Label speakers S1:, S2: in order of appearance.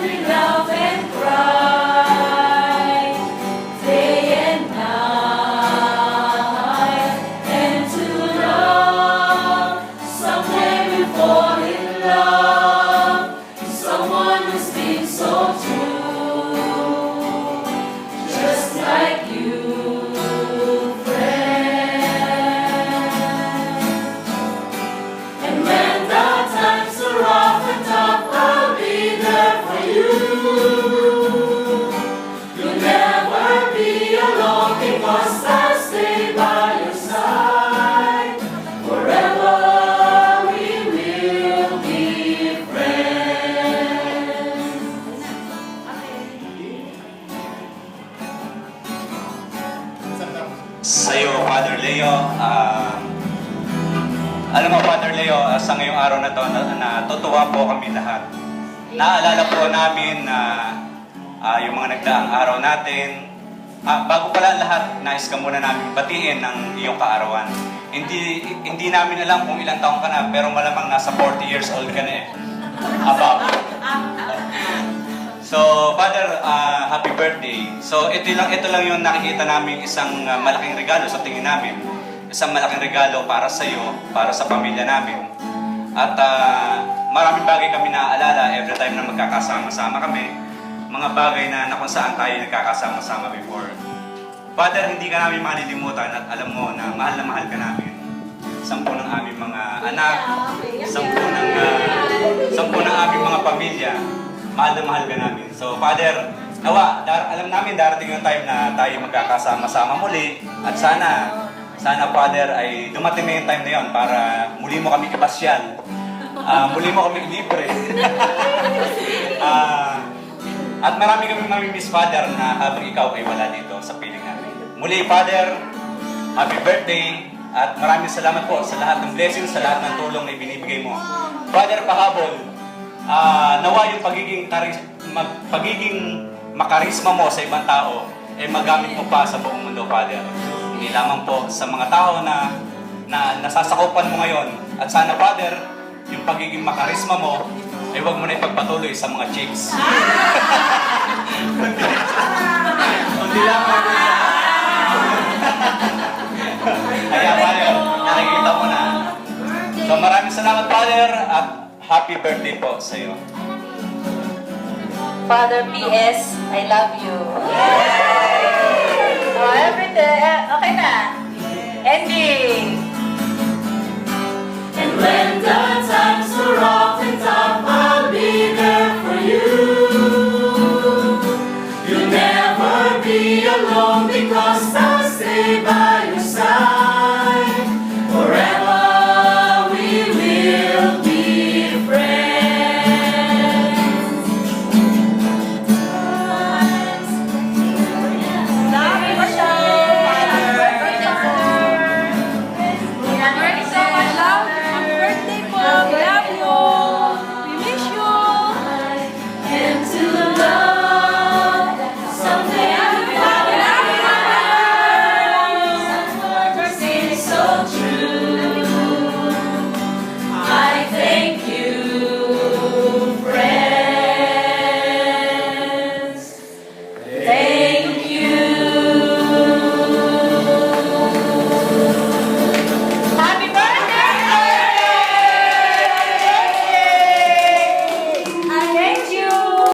S1: we love and cry day and night, and to love someday we fall in love, someone who speaks so true, just like you, friend. And when the times are rough and tough, I'll be there for you. You'll never be alone because I'll stay by your side. Forever we will be friends.
S2: Sa'yo, Father Leo, alam mo, Father Leo, sa ngayong araw na to, natutuwa po kami lahat. Naalala po namin na yung mga nagdaang araw natin. Bago pala lahat, nais ka muna namin batiin ng iyong kaarawan. Hindi namin alam kung ilang taong ka na, pero malamang nasa 40 years old ka na eh. Above. So, Father, happy birthday. So, ito lang yung nakikita namin isang malaking regalo sa tingin namin. Isang malaking regalo para sa iyo, para sa pamilya namin. At maraming bagay kami naaalala every time na magkakasama-sama kami. Mga bagay na kung saan tayo nagkakasama-sama before. Father, hindi ka namin malilimutan at alam mo na mahal ka namin. 10 ng aming mga anak, 10 ng aming mga pamilya. Mahal ka namin. So, Father, alam namin darating yung time na tayo magkakasama-sama muli. At sana, Father, ay dumating na yung time na yun para muli mo kami ipasyal. Muli mo kami libre. At marami kami mamimiss, Father, na habang ikaw ay wala dito sa piling namin. Muli, Father, happy birthday. At maraming salamat po sa lahat ng blessings, sa lahat ng tulong na ibinibigay mo. Father, pahabol, nawa yung pagiging makarisma mo sa ibang tao ay magamit mo pa sa buong mundo, Father. Hindi lamang po sa mga tao na nasasakupan mo ngayon. At sana, Father, yung pagiging makarisma mo ay huwag mo na ipagpatuloy sa mga chicks. Kundi lamang po sa... Kaya, Father, nakikita mo na. So, maraming salamat, Father, at happy birthday po sa iyo.
S1: Father PS, I love you. Oh, every day. Okay na. Ending.